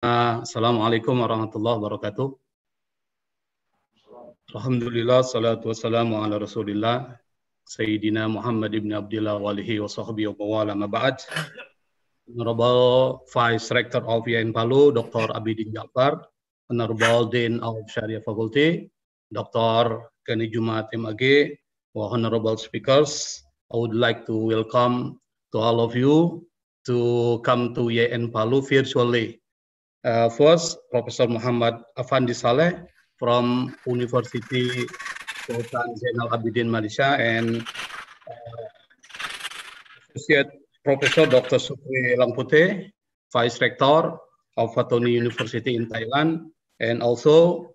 Assalamualaikum warahmatullahi wabarakatuh. Alhamdulillah, salatu wassalamu ala rasulillah, Sayyidina Muhammad ibn Abdullah wa alihi wa sahbihi wa wala ma ba'd. Honorable Vice Rector of IAIN Palu, Dr. Abidin Ja'far, Honorable Dean of Sharia Faculty, Dr. Kenny Jumat MAG, Honorable Speakers, I would like to welcome to all of you to come to IAIN Palu virtually. First, Professor Muhammad Afandi Saleh from University Sultan Zainal Abidin Malaysia and Associate Professor Dr. Supri Langpute, Vice Rector of Fatoni University in Thailand, and also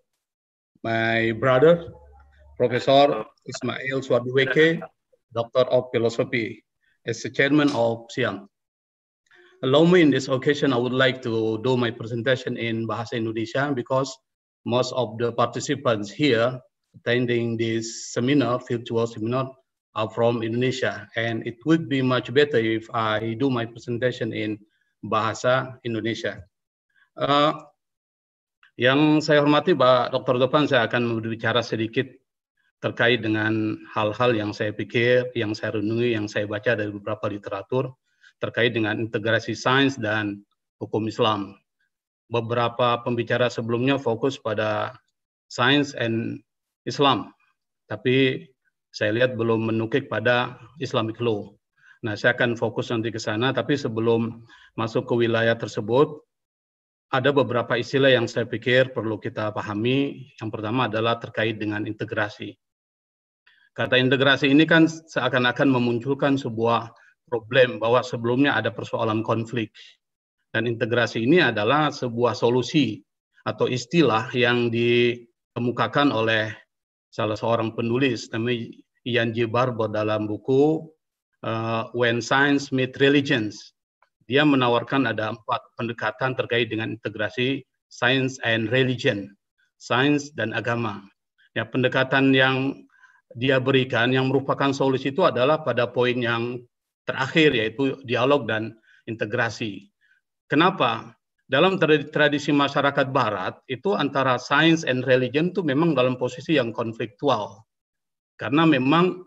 my brother, Professor Ismail Swadweke, Doctor of Philosophy, as the Chairman of SIANG. Allow me in this occasion, I would like to do my presentation in Bahasa Indonesia because most of the participants here attending this seminar, virtual seminar, are from Indonesia. And it would be much better if I do my presentation in Bahasa Indonesia. Yang saya hormati Pak Dr. Topan, saya akan berbicara sedikit terkait dengan hal-hal yang saya pikir, yang saya renungi, yang saya baca dari beberapa literatur, terkait dengan integrasi sains dan hukum Islam. Beberapa pembicara sebelumnya fokus pada sains and Islam, tapi saya lihat belum menukik pada Islamic law. Nah, saya akan fokus nanti ke sana, tapi sebelum masuk ke wilayah tersebut, ada beberapa istilah yang saya pikir perlu kita pahami. Yang pertama adalah terkait dengan integrasi. Kata integrasi ini kan seakan-akan memunculkan sebuah problem bahwa sebelumnya ada persoalan konflik. Dan integrasi ini adalah sebuah solusi atau istilah yang dikemukakan oleh salah seorang penulis namanya Ian J. Barber dalam buku When Science Meets Religions. Dia menawarkan ada 4 pendekatan terkait dengan integrasi science and religion, sains dan agama. Ya, pendekatan yang dia berikan yang merupakan solusi itu adalah pada poin yang terakhir, yaitu dialog dan integrasi. Kenapa? Dalam tradisi masyarakat Barat, itu antara science and religion itu memang dalam posisi yang konfliktual. Karena memang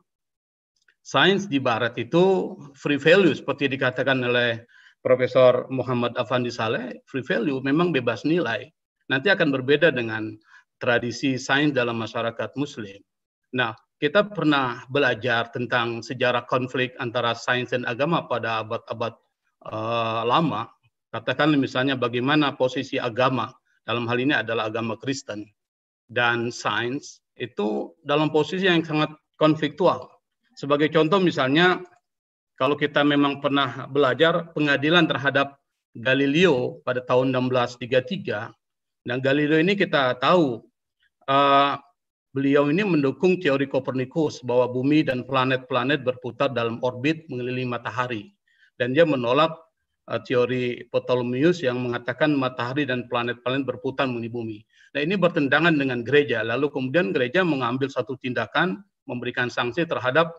sains di Barat itu free value, seperti dikatakan oleh Profesor Muhammad Afandi Saleh, free value memang bebas nilai. Nanti akan berbeda dengan tradisi sains dalam masyarakat Muslim. Nah, kita pernah belajar tentang sejarah konflik antara sains dan agama pada abad-abad lama. Katakan misalnya bagaimana posisi agama, dalam hal ini adalah agama Kristen, dan sains itu dalam posisi yang sangat konfliktual. Sebagai contoh misalnya, kalau kita memang pernah belajar pengadilan terhadap Galileo pada tahun 1633, dan Galileo ini kita tahu, beliau ini mendukung teori Kopernikus bahwa bumi dan planet-planet berputar dalam orbit mengelilingi matahari. Dan dia menolak teori Ptolemeus yang mengatakan matahari dan planet-planet berputar mengelilingi bumi. Nah, ini bertentangan dengan gereja. Lalu kemudian gereja mengambil satu tindakan, memberikan sanksi terhadap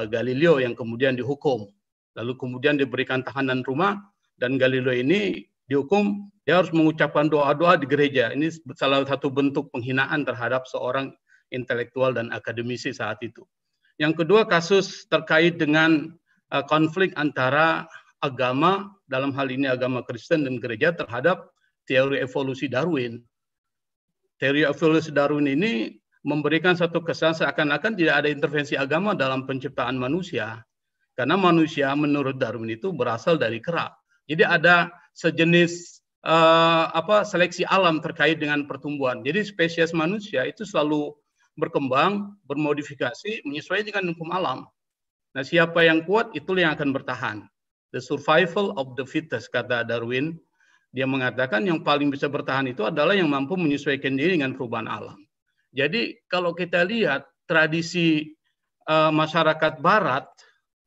Galileo yang kemudian dihukum. Lalu kemudian diberikan tahanan rumah, dan Galileo ini dihukum, dia harus mengucapkan doa-doa di gereja. Ini salah satu bentuk penghinaan terhadap seorang intelektual dan akademisi saat itu. Yang kedua, kasus terkait dengan konflik antara agama, dalam hal ini agama Kristen dan gereja, terhadap teori evolusi Darwin. Teori evolusi Darwin ini memberikan satu kesan seakan-akan tidak ada intervensi agama dalam penciptaan manusia. Karena manusia menurut Darwin itu berasal dari kera. Jadi ada sejenis seleksi alam terkait dengan pertumbuhan. Jadi spesies manusia itu selalu berkembang, bermodifikasi, menyesuaikan dengan hukum alam. Nah, siapa yang kuat, itulah yang akan bertahan. The survival of the fittest, kata Darwin. Dia mengatakan yang paling bisa bertahan itu adalah yang mampu menyesuaikan diri dengan perubahan alam. Jadi kalau kita lihat tradisi masyarakat Barat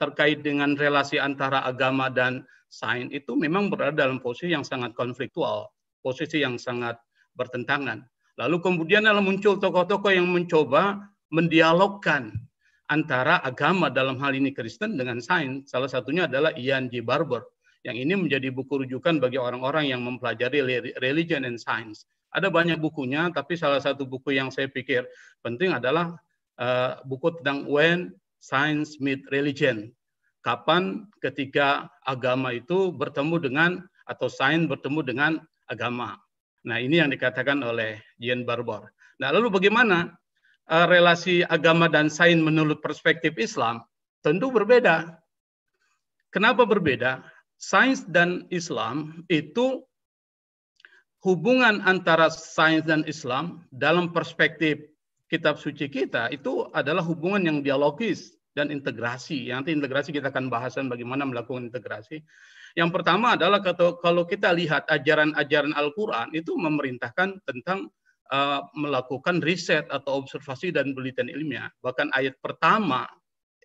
terkait dengan relasi antara agama dan sains itu memang berada dalam posisi yang sangat konfliktual, posisi yang sangat bertentangan. Lalu kemudian muncul tokoh-tokoh yang mencoba mendialogkan antara agama dalam hal ini Kristen dengan sains. Salah satunya adalah Ian J. Barber Yang ini menjadi buku rujukan bagi orang-orang yang mempelajari religion and science. Ada banyak bukunya, tapi salah satu buku yang saya pikir penting adalah buku tentang When Science Meet Religion. Kapan ketika agama itu bertemu dengan, atau sains bertemu dengan agama. Nah, ini yang dikatakan oleh Jean Barbour. Nah, lalu bagaimana relasi agama dan sains menurut perspektif Islam? Tentu berbeda. Kenapa berbeda? Sains dan Islam itu hubungan antara sains dan Islam dalam perspektif kitab suci kita itu adalah hubungan yang dialogis dan integrasi. Nanti integrasi kita akan bahasan bagaimana melakukan integrasi. Yang pertama adalah kalau kita lihat ajaran-ajaran Al-Quran itu memerintahkan tentang melakukan riset atau observasi dan penelitian ilmiah. Bahkan ayat pertama,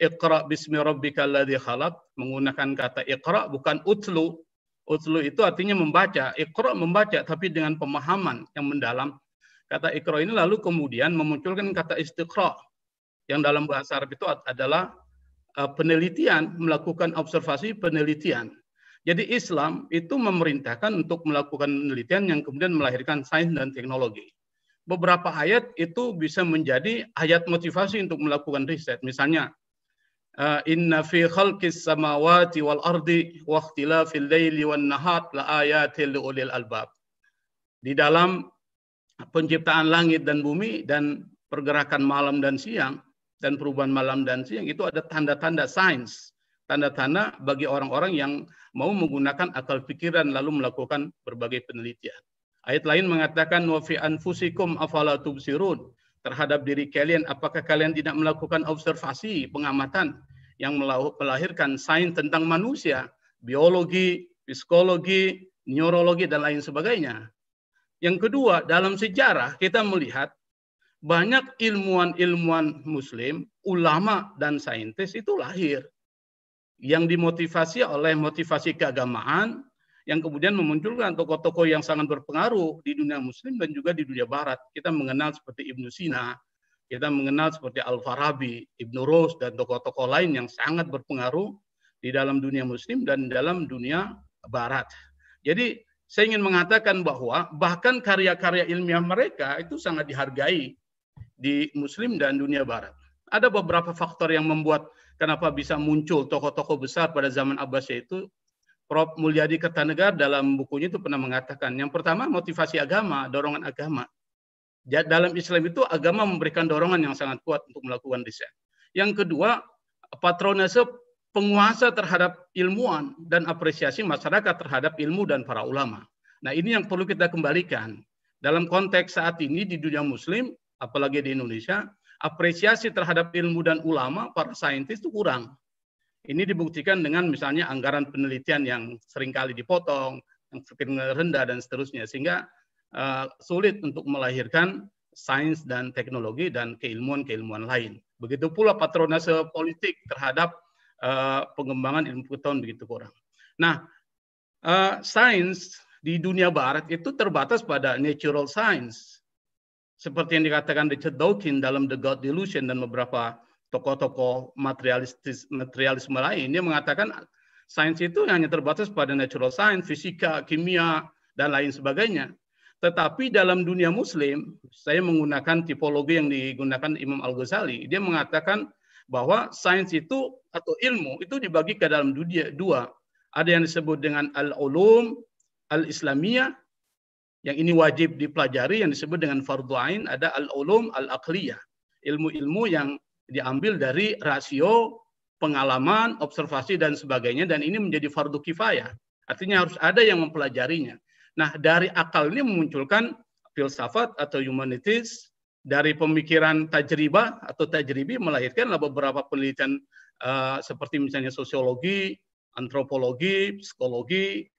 Iqra bismi rabbikal ladzi khalaq, menggunakan kata Iqra bukan utlu. Utlu itu artinya membaca, Iqra membaca, tapi dengan pemahaman yang mendalam. Kata Iqra ini lalu kemudian memunculkan kata istiqra, yang dalam bahasa Arab itu adalah penelitian, melakukan observasi penelitian. Jadi Islam itu memerintahkan untuk melakukan penelitian yang kemudian melahirkan sains dan teknologi. Beberapa ayat itu bisa menjadi ayat motivasi untuk melakukan riset. Misalnya, Inna fi khalqis samawati wal ardi wa ikhtilafil laili wan nahar la ayatil liulil albab. Di dalam penciptaan langit dan bumi dan pergerakan malam dan siang dan perubahan malam dan siang itu ada tanda-tanda sains, tanda-tanda bagi orang-orang yang mau menggunakan akal pikiran lalu melakukan berbagai penelitian. Ayat lain mengatakan wa fi anfusikum afala tubsirun, terhadap diri kalian apakah kalian tidak melakukan observasi, pengamatan yang melahirkan sains tentang manusia, biologi, psikologi, neurologi dan lain sebagainya. Yang kedua, dalam sejarah kita melihat banyak ilmuwan-ilmuwan muslim, ulama dan saintis itu lahir yang dimotivasi oleh motivasi keagamaan yang kemudian memunculkan tokoh-tokoh yang sangat berpengaruh di dunia muslim dan juga di dunia barat. Kita mengenal seperti Ibnu Sina, kita mengenal seperti Al-Farabi, Ibnu Rus dan tokoh-tokoh lain yang sangat berpengaruh di dalam dunia muslim dan dalam dunia barat. Jadi saya ingin mengatakan bahwa bahkan karya-karya ilmiah mereka itu sangat dihargai di muslim dan dunia barat. Ada beberapa faktor yang membuat kenapa bisa muncul tokoh-tokoh besar pada zaman Abbasiyah itu. Prof. Mulyadi Kertanegara dalam bukunya itu pernah mengatakan, yang pertama motivasi agama, dorongan agama. Dalam Islam itu agama memberikan dorongan yang sangat kuat untuk melakukan riset. Yang kedua, patronase penguasa terhadap ilmuwan dan apresiasi masyarakat terhadap ilmu dan para ulama. Nah, ini yang perlu kita kembalikan. Dalam konteks saat ini di dunia muslim, apalagi di Indonesia, apresiasi terhadap ilmu dan ulama, para saintis itu kurang. Ini dibuktikan dengan misalnya anggaran penelitian yang seringkali dipotong, yang semakin rendah dan seterusnya, sehingga sulit untuk melahirkan sains dan teknologi dan keilmuan-keilmuan lain. Begitu pula patronase politik terhadap pengembangan ilmu pengetahuan begitu kurang. Nah, sains di dunia barat itu terbatas pada natural science. Seperti yang dikatakan Richard Dawkins dalam The God Delusion dan beberapa tokoh-tokoh materialisme lain, dia mengatakan sains itu hanya terbatas pada natural science, fisika, kimia, dan lain sebagainya. Tetapi dalam dunia muslim, saya menggunakan tipologi yang digunakan Imam Al-Ghazali. Dia mengatakan bahwa sains itu atau ilmu itu dibagi ke dalam dua. Ada yang disebut dengan al-ulum al-islamiyah, yang ini wajib dipelajari, yang disebut dengan fardhu ain. Ada al-ulum al-aqliyah, ilmu-ilmu yang diambil dari rasio, pengalaman, observasi, dan sebagainya. Dan ini menjadi fardu kifayah. Artinya harus ada yang mempelajarinya. Nah, dari akal ini memunculkan filsafat atau humanities, dari pemikiran tajribah atau tajribi melahirkanlah beberapa penelitian seperti misalnya sosiologi, antropologi, psikologi,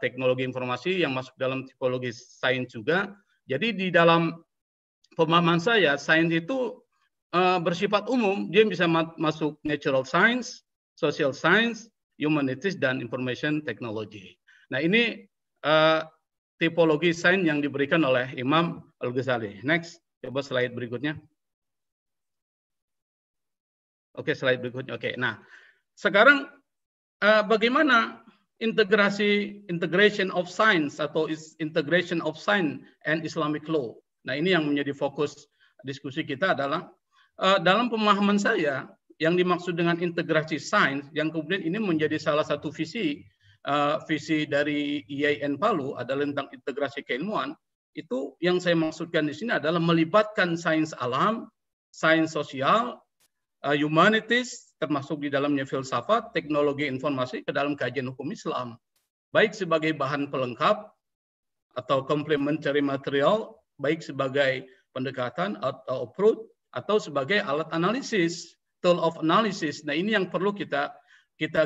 teknologi informasi yang masuk dalam tipologi sains juga. Jadi di dalam pemahaman saya, sains itu bersifat umum, dia bisa masuk natural science, social science, humanities, dan information technology. Nah, ini tipologi sains yang diberikan oleh Imam Al-Ghazali. Next, coba slide berikutnya. Oke, slide berikutnya. Oke, nah sekarang bagaimana integration of science atau integration of science and Islamic law. Nah, ini yang menjadi fokus diskusi kita adalah dalam pemahaman saya yang dimaksud dengan integrasi sains yang kemudian ini menjadi salah satu visi dari IAIN Palu adalah tentang integrasi keilmuan. Itu yang saya maksudkan di sini adalah melibatkan sains alam, sains sosial, humanities, termasuk di dalamnya filsafat, teknologi informasi ke dalam kajian hukum Islam. Baik sebagai bahan pelengkap atau complementary material, baik sebagai pendekatan atau approach, atau sebagai alat analisis, tool of analysis. Nah, ini yang perlu kita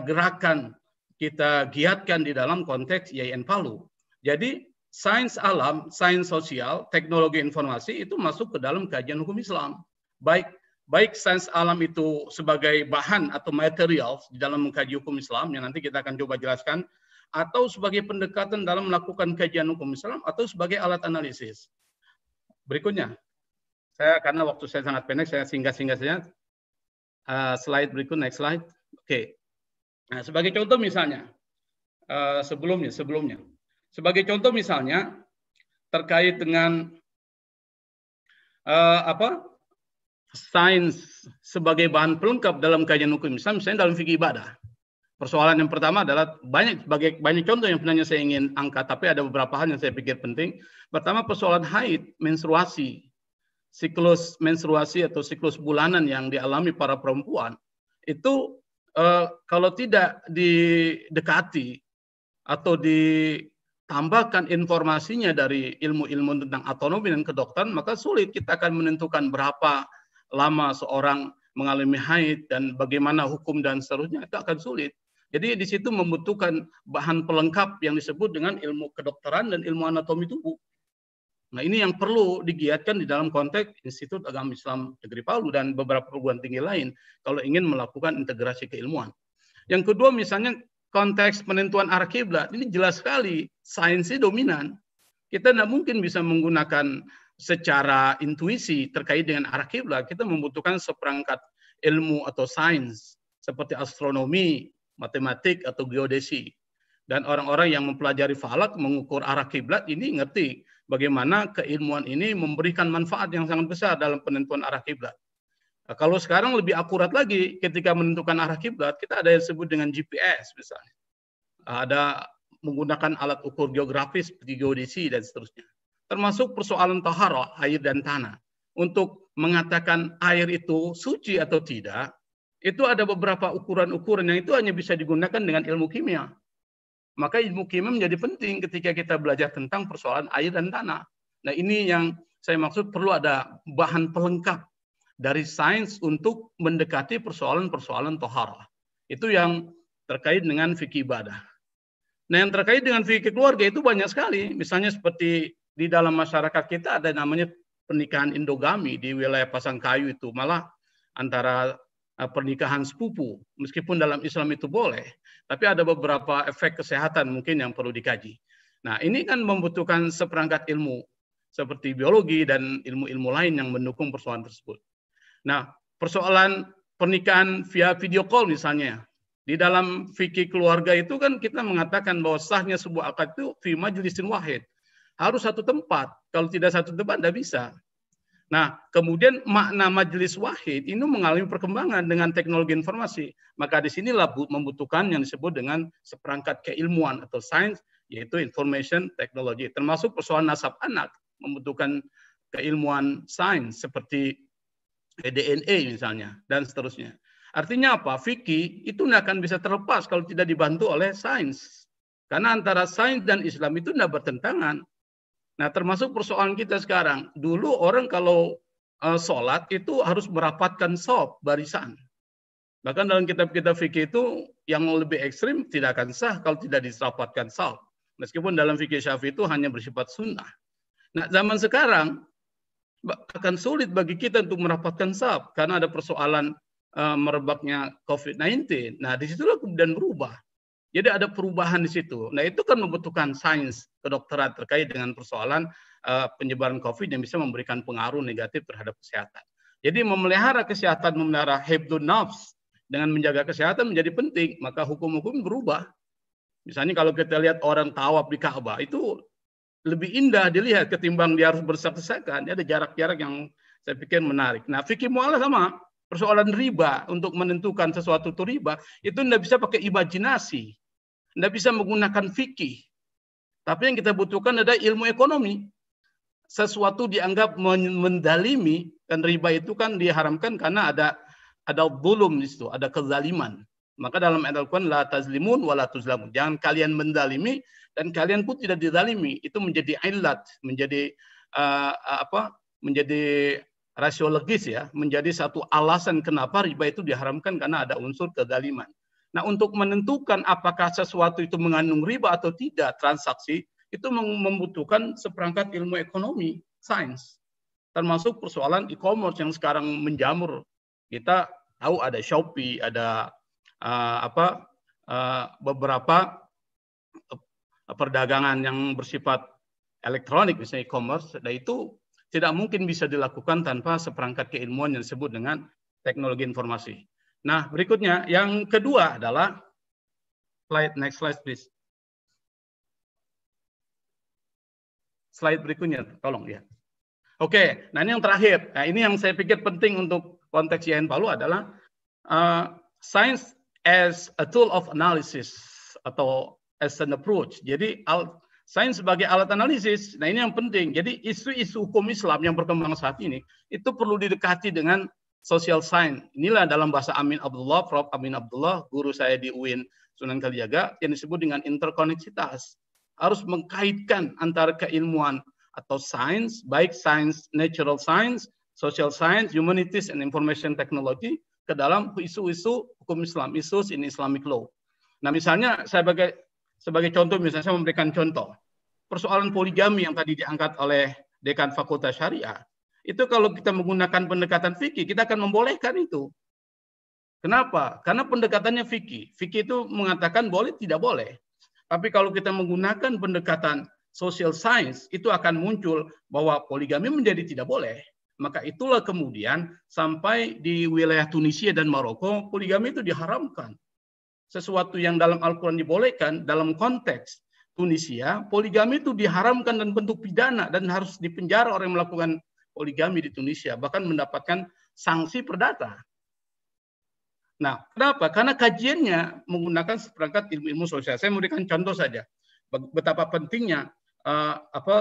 gerakkan, kita giatkan di dalam konteks IAIN Palu. Jadi, sains alam, sains sosial, teknologi informasi itu masuk ke dalam kajian hukum Islam. Baik sains alam itu sebagai bahan atau material di dalam mengkaji hukum Islam, yang nanti kita akan coba jelaskan, atau sebagai pendekatan dalam melakukan kajian hukum Islam, atau sebagai alat analisis. Berikutnya, karena waktu saya sangat pendek, saya singgah-singgah saja. Slide berikut, next slide. Oke. Nah, sebagai contoh misalnya, sebelumnya. Sebagai contoh misalnya, terkait dengan sains sebagai bahan pelengkap dalam kajian hukum Islam, misalnya dalam fikih ibadah. Persoalan yang pertama adalah banyak contoh yang sebenarnya saya ingin angkat, tapi ada beberapa hal yang saya pikir penting. Pertama, persoalan haid, menstruasi, siklus menstruasi atau siklus bulanan yang dialami para perempuan. Itu kalau tidak didekati atau ditambahkan informasinya dari ilmu-ilmu tentang anatomi dan kedokteran, maka sulit kita akan menentukan berapa lama seorang mengalami haid dan bagaimana hukum dan seterusnya, itu akan sulit. Jadi di situ membutuhkan bahan pelengkap yang disebut dengan ilmu kedokteran dan ilmu anatomi tubuh. Nah, ini yang perlu digiatkan di dalam konteks Institut Agama Islam Negeri Palu dan beberapa perguruan tinggi lain kalau ingin melakukan integrasi keilmuan. Yang kedua misalnya konteks penentuan arah kiblat, ini jelas sekali sainsnya dominan. Kita tidak mungkin bisa menggunakan secara intuisi terkait dengan arah kiblat. Kita membutuhkan seperangkat ilmu atau sains seperti astronomi, matematik atau geodesi. Dan orang-orang yang mempelajari falak mengukur arah kiblat ini ngerti bagaimana keilmuan ini memberikan manfaat yang sangat besar dalam penentuan arah kiblat. Nah, kalau sekarang lebih akurat lagi ketika menentukan arah kiblat, kita ada yang disebut dengan GPS misalnya. Ada menggunakan alat ukur geografis seperti geodesi dan seterusnya. Termasuk persoalan taharah, air dan tanah. Untuk mengatakan air itu suci atau tidak, itu ada beberapa ukuran-ukuran yang itu hanya bisa digunakan dengan ilmu kimia. Maka ilmu kimia menjadi penting ketika kita belajar tentang persoalan air dan tanah. Nah, ini yang saya maksud perlu ada bahan pelengkap dari sains untuk mendekati persoalan-persoalan taharah. Itu yang terkait dengan fikih ibadah. Nah, yang terkait dengan fikih keluarga itu banyak sekali. Misalnya seperti di dalam masyarakat kita ada namanya pernikahan endogami di wilayah Pasangkayu itu, malah antara pernikahan sepupu. Meskipun dalam Islam itu boleh, tapi ada beberapa efek kesehatan mungkin yang perlu dikaji. Nah, ini kan membutuhkan seperangkat ilmu seperti biologi dan ilmu-ilmu lain yang mendukung persoalan tersebut. Nah, persoalan pernikahan via video call misalnya. Di dalam fikih keluarga itu kan kita mengatakan bahwa sahnya sebuah akad itu fi majlisin wahid. Harus satu tempat. Kalau tidak satu tempat, tidak bisa. Nah, kemudian makna majelis wahid ini mengalami perkembangan dengan teknologi informasi. Maka di sinilah membutuhkan yang disebut dengan seperangkat keilmuan atau sains, yaitu information technology. Termasuk persoalan nasab anak, membutuhkan keilmuan sains seperti DNA misalnya, dan seterusnya. Artinya apa? Fikih itu tidak akan bisa terlepas kalau tidak dibantu oleh sains. Karena antara sains dan Islam itu tidak bertentangan. Nah, termasuk persoalan kita sekarang. Dulu orang kalau sholat itu harus merapatkan shaf, barisan. Bahkan dalam kitab-kitab fikih itu yang lebih ekstrim tidak akan sah kalau tidak dirapatkan shaf. Meskipun dalam fikih Syafi'i itu hanya bersifat sunnah. Nah, zaman sekarang akan sulit bagi kita untuk merapatkan shaf karena ada persoalan merebaknya COVID-19. Nah, disitulah kemudian berubah. Jadi ada perubahan di situ. Nah, itu kan membutuhkan sains kedokteran terkait dengan persoalan penyebaran COVID yang bisa memberikan pengaruh negatif terhadap kesehatan. Jadi memelihara kesehatan, memelihara hifdzun nafs dengan menjaga kesehatan menjadi penting. Maka hukum-hukum berubah. Misalnya kalau kita lihat orang tawaf di Ka'bah, itu lebih indah dilihat ketimbang dia harus berdesak-desakan. Ada jarak-jarak yang saya pikir menarik. Nah, fikih muamalah sama. Persoalan riba, untuk menentukan sesuatu itu riba, itu tidak bisa pakai imajinasi. Tidak bisa menggunakan fikih. Tapi yang kita butuhkan adalah ilmu ekonomi. Sesuatu dianggap mendalimi, dan riba itu kan diharamkan karena ada zulum di situ, ada kezaliman. Maka dalam ayat Al-Quran, la tazlimun wa la tuzlamun. Jangan kalian mendalimi dan kalian pun tidak dizalimi. Itu menjadi ilat, menjadi menjadi rasiologis ya, menjadi satu alasan kenapa riba itu diharamkan karena ada unsur kezaliman. Nah, untuk menentukan apakah sesuatu itu mengandung riba atau tidak, transaksi, itu membutuhkan seperangkat ilmu ekonomi, sains. Termasuk persoalan e-commerce yang sekarang menjamur. Kita tahu ada Shopee, ada beberapa perdagangan yang bersifat elektronik, misalnya e-commerce, dan itu tidak mungkin bisa dilakukan tanpa seperangkat keilmuan yang disebut dengan teknologi informasi. Nah, berikutnya, yang kedua adalah next slide please. Slide berikutnya, tolong ya. Oke, nah ini yang terakhir. Nah, ini yang saya pikir penting untuk konteks IAIN Palu adalah science as a tool of analysis atau as an approach. Jadi sains sebagai alat analisis, nah ini yang penting. Jadi isu-isu hukum Islam yang berkembang saat ini, itu perlu didekati dengan social science. Inilah dalam bahasa Prof. Amin Abdullah, guru saya di UIN Sunan Kalijaga, yang disebut dengan interkoneksitas. Harus mengkaitkan antara keilmuan atau sains, baik sains, natural science, social science, humanities, and information technology, ke dalam isu-isu hukum Islam, isu in Islamic law. Nah misalnya sebagai contoh, misalnya saya memberikan contoh. Persoalan poligami yang tadi diangkat oleh Dekan Fakultas Syariah, itu kalau kita menggunakan pendekatan fikih, kita akan membolehkan itu. Kenapa? Karena pendekatannya fikih. Fikih itu mengatakan boleh, tidak boleh. Tapi kalau kita menggunakan pendekatan social science, itu akan muncul bahwa poligami menjadi tidak boleh. Maka itulah kemudian sampai di wilayah Tunisia dan Maroko, poligami itu diharamkan. Sesuatu yang dalam Al-Quran dibolehkan, dalam konteks Tunisia, poligami itu diharamkan dan bentuk pidana dan harus dipenjara orang yang melakukan poligami di Tunisia, bahkan mendapatkan sanksi perdata. Nah, kenapa? Karena kajiannya menggunakan seperangkat ilmu-ilmu sosial. Saya memberikan contoh saja betapa pentingnya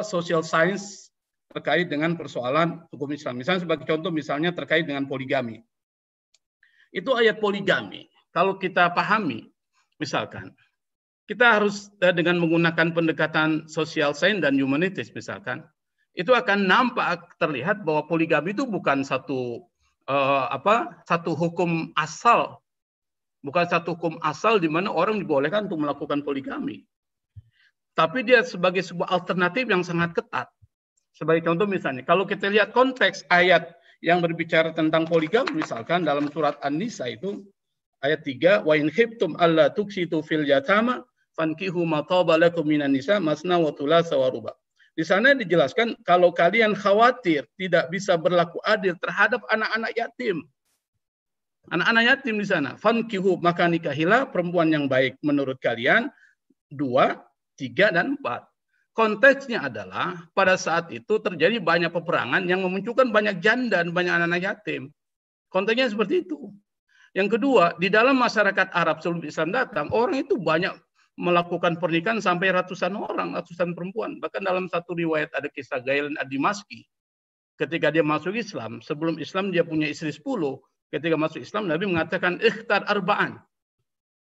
social science terkait dengan persoalan hukum Islam. Misalnya sebagai contoh, misalnya terkait dengan poligami. Itu ayat poligami. Kalau kita pahami, misalkan, kita harus dengan menggunakan pendekatan social science dan humanities, misalkan, itu akan nampak terlihat bahwa poligami itu bukan satu hukum asal, bukan satu hukum asal di mana orang dibolehkan untuk melakukan poligami. Tapi dia sebagai sebuah alternatif yang sangat ketat. Sebagai contoh misalnya, kalau kita lihat konteks ayat yang berbicara tentang poligami, misalkan dalam surat An-Nisa itu, ayat 3, wa in khiftum alla tuksitu fil yatama fankihu ma taba lakum minan nisa masna wa thulatsa wa ruba. Di sana dijelaskan kalau kalian khawatir tidak bisa berlaku adil terhadap anak-anak yatim. Anak-anak yatim di sana, fankihu maka nikahilah perempuan yang baik menurut kalian 2, 3 dan 4. Konteksnya adalah pada saat itu terjadi banyak peperangan yang memunculkan banyak janda dan banyak anak-anak yatim. Konteksnya seperti itu. Yang kedua, di dalam masyarakat Arab sebelum Islam datang, orang itu banyak melakukan pernikahan sampai ratusan orang, ratusan perempuan. Bahkan dalam satu riwayat ada kisah Gailan ad-Dimaski. Ketika dia masuk Islam, sebelum Islam dia punya istri 10. Ketika masuk Islam, Nabi mengatakan, ikhtar arba'an.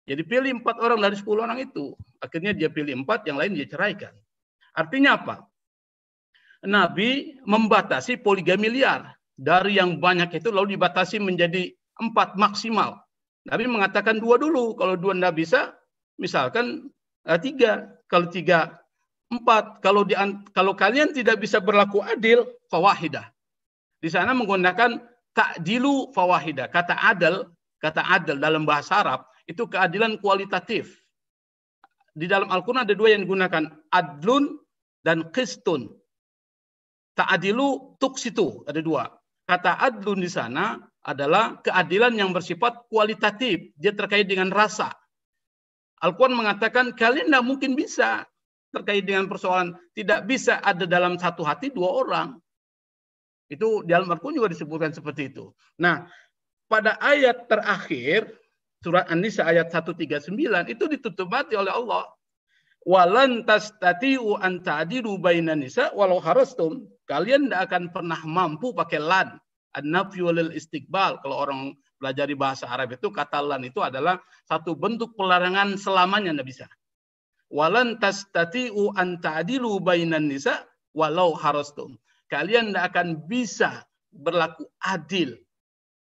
Jadi pilih 4 orang dari 10 orang itu. Akhirnya dia pilih 4, yang lain dia ceraikan. Artinya apa? Nabi membatasi poligami liar. Dari yang banyak itu lalu dibatasi menjadi 4 maksimal. Nabi mengatakan 2 dulu. Kalau 2 tidak bisa, misalkan 3. Kalau 3, 4. Kalau kalian tidak bisa berlaku adil, fawahidah. Di sana menggunakan ta'dilu fawahidah. Kata adil dalam bahasa Arab itu keadilan kualitatif. Di dalam Al-Quran ada 2 yang digunakan, adlun dan qistun. Ta'adilu tuksitu, ada 2. Kata adlun di sana adalah keadilan yang bersifat kualitatif. Dia terkait dengan rasa. Al-Quran mengatakan kalian tidak mungkin bisa terkait dengan persoalan tidak bisa ada dalam satu hati dua orang. Itu dalam Al-Quran juga disebutkan seperti itu. Nah, pada ayat terakhir surat An-Nisa ayat 139 itu ditutup mati oleh Allah. Walan tastati'u an ta'dilu bainan nisa walau harastum. Kalian tidak akan pernah mampu pakai lan. An-nafyu lil istiqbal. Kalau orang belajar di bahasa Arab itu kata lan itu adalah satu bentuk pelarangan selamanya tidak bisa. Walan tastati'u an ta'dilu bainan nisa walau harastum. Kalian tidak akan bisa berlaku adil.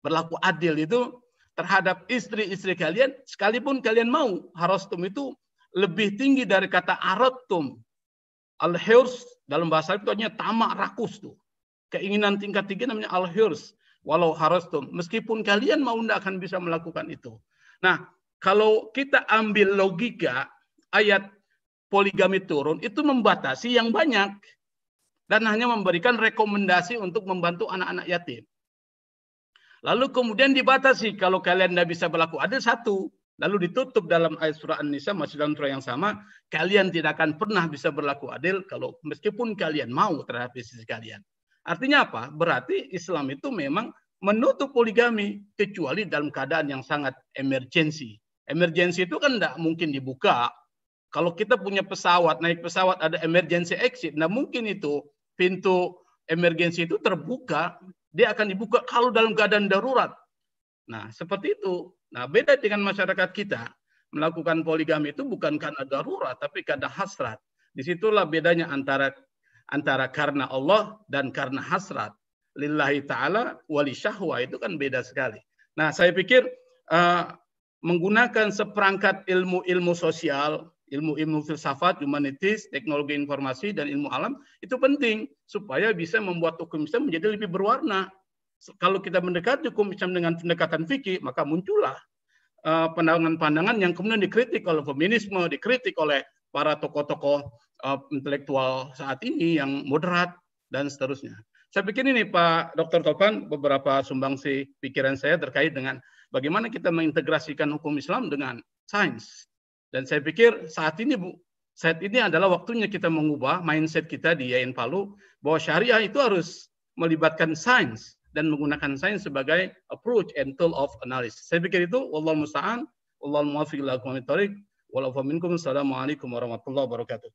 Berlaku adil itu terhadap istri-istri kalian sekalipun kalian mau. Harastum itu lebih tinggi dari kata aradtum. Al-hirs dalam bahasa itu artinya tamak, rakus tuh. Keinginan tingkat tinggi namanya al-hirs. Walau harastum. Meskipun kalian mau tidak akan bisa melakukan itu. Nah, kalau kita ambil logika ayat poligami turun, itu membatasi yang banyak. Dan hanya memberikan rekomendasi untuk membantu anak-anak yatim. Lalu kemudian dibatasi. Kalau kalian tidak bisa berlaku adil, satu. Lalu ditutup dalam ayat surah An-Nisa, masih dalam surah yang sama, kalian tidak akan pernah bisa berlaku adil kalau meskipun kalian mau terhadap istri kalian. Artinya apa? Berarti Islam itu memang menutup poligami, kecuali dalam keadaan yang sangat emergensi. Emergensi itu kan tidak mungkin dibuka. Kalau kita punya pesawat, naik pesawat ada emergency exit, tidak mungkin itu pintu emergensi itu terbuka. Dia akan dibuka kalau dalam keadaan darurat. Nah, seperti itu. Nah, beda dengan masyarakat kita. Melakukan poligami itu bukan karena darurat, tapi karena hasrat. Disitulah bedanya antara karena Allah dan karena hasrat. Lillahi ta'ala wali syahwa itu kan beda sekali. Nah, saya pikir menggunakan seperangkat ilmu-ilmu sosial, ilmu-ilmu filsafat, humanitis, teknologi informasi, dan ilmu alam, itu penting supaya bisa membuat hukum Islam menjadi lebih berwarna. Kalau kita mendekati hukum Islam dengan pendekatan fikih, maka muncullah pandangan-pandangan yang kemudian dikritik oleh feminisme, dikritik oleh para tokoh-tokoh intelektual saat ini yang moderat, dan seterusnya. Saya pikir ini Pak Dr. Topan, beberapa sumbangsi pikiran saya terkait dengan bagaimana kita mengintegrasikan hukum Islam dengan sains. Dan saya pikir saat ini adalah waktunya kita mengubah mindset kita di YN Palu bahwa syariah itu harus melibatkan sains dan menggunakan sains sebagai approach and tool of analysis. Saya pikir itu. Wallahu musta'an. Wallahu muwaffiq ila aqwamit thoriq. Assalamualaikum warahmatullahi wabarakatuh.